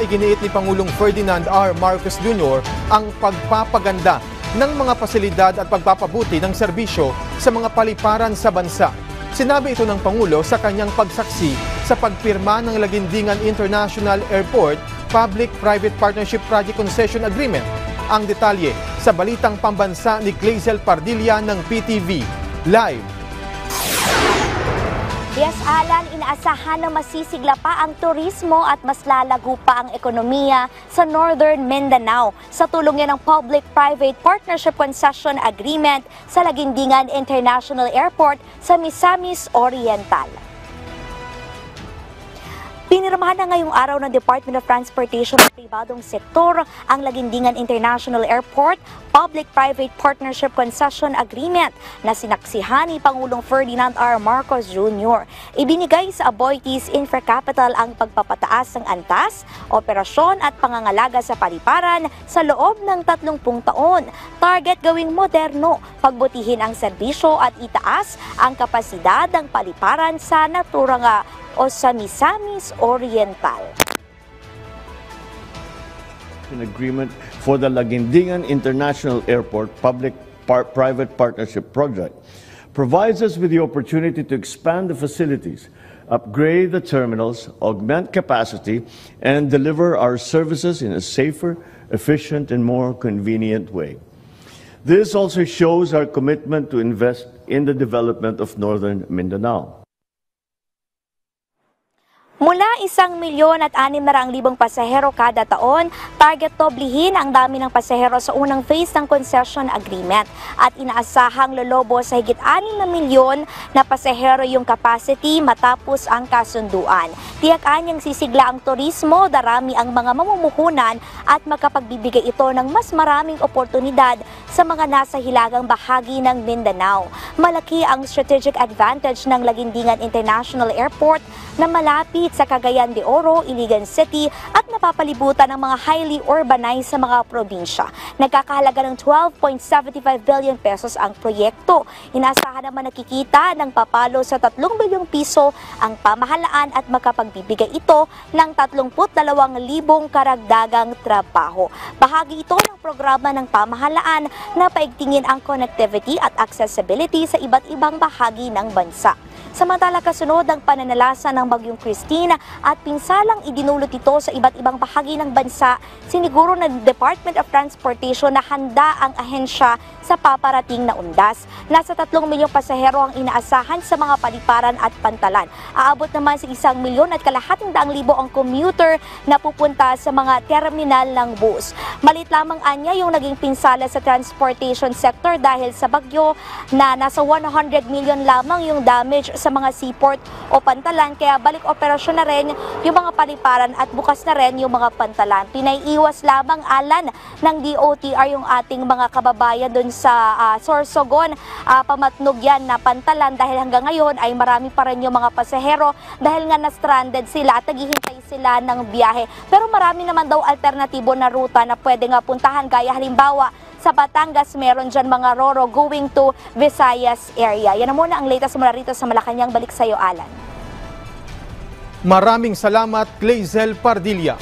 Iginiit ni Pangulong Ferdinand R. Marcos Jr. ang pagpapaganda ng mga pasilidad at pagpapabuti ng serbisyo sa mga paliparan sa bansa. Sinabi ito ng Pangulo sa kanyang pagsaksi sa pagpirma ng Lagindingan International Airport Public-Private Partnership Project Concession Agreement. Ang detalye sa balitang pambansa ni Glaizel Pardilla ng PTV Live. Yes, Alan, inaasahan na masisigla pa ang turismo at mas lalago pa ang ekonomiya sa Northern Mindanao sa tulong ng Public-Private Partnership Concession Agreement sa Lagindingan International Airport sa Misamis Oriental. Pinirmahan na ngayong araw ng Department of Transportation at pribadong sektor ang Lagindingan International Airport Public-Private Partnership Concession Agreement na sinaksihan ni Pangulong Ferdinand R. Marcos Jr. Ibinigay sa Aboitiz Infracapital ang pagpapataas ng antas, operasyon at pangangalaga sa paliparan sa loob ng 30 taon. Target gawing moderno, pagbutihin ang serbisyo at itaas ang kapasidad ng paliparan sa naturang o sa Misamis Oriental. An agreement for the Lagindingan International Airport Public-Private Partnership Project provides us with the opportunity to expand the facilities, upgrade the terminals, augment capacity, and deliver our services in a safer, efficient, and more convenient way. This also shows our commitment to invest in the development of Northern Mindanao. Mula 1,600,000 pasahero kada taon, target doblihin ang dami ng pasahero sa unang phase ng concession agreement at inaasahang lolobo sa higit 6 milyon na pasahero yung capacity matapos ang kasunduan. Tiyakan niyang sisigla ang turismo, darami ang mga mamumuhunan at makapagbibigay ito ng mas maraming oportunidad sa mga nasa hilagang bahagi ng Mindanao. Malaki ang strategic advantage ng Lagindingan International Airport na malapit sa Cagayan de Oro, Iligan City at napapalibutan ng mga highly urbanized sa mga probinsya. Nagkakahalaga ng 12.75 billion pesos ang proyekto. Inaasahan naman nakikita ng papalo sa 3 bilyong piso ang pamahalaan at makapagbibigay ito ng 32,000 karagdagang trabaho. Bahagi ito ng programa ng pamahalaan na paigtingin ang connectivity at accessibility sa iba't ibang bahagi ng bansa. Samantala kasunod ang pananalasa ng Bagyong Christine at pinsalang idinulot ito sa iba't ibang bahagi ng bansa, siniguro ng Department of Transportation na handa ang ahensya sa paparating na undas. Nasa 3 milyong pasahero ang inaasahan sa mga paliparan at pantalan. Aabot naman sa 1,500,000 ang commuter na pupunta sa mga terminal ng bus. Malit lamang anya yung naging pinsala sa transportation sector dahil sa bagyo na nasa 100 million lamang yung damage sa mga seaport o pantalan, kaya balik operasyon na rin yung mga paliparan at bukas na rin yung mga pantalan. Pinaiiwas lamang Alan ng DOTR yung ating mga kababayan doon sa Sorsogon, Pamatnog yan na pantalan dahil hanggang ngayon ay marami pa rin yung mga pasahero dahil nga na-stranded sila at naghihintay sila ng biyahe. Pero marami naman daw alternatibo na ruta na pwede nga puntahan, gaya halimbawa sa Batangas, meron dyan mga Roro going to Visayas area. Yan na muna ang latest mula rito sa Malacanang. Balik sa iyo, Alan. Maraming salamat, Glaizel Pardilla.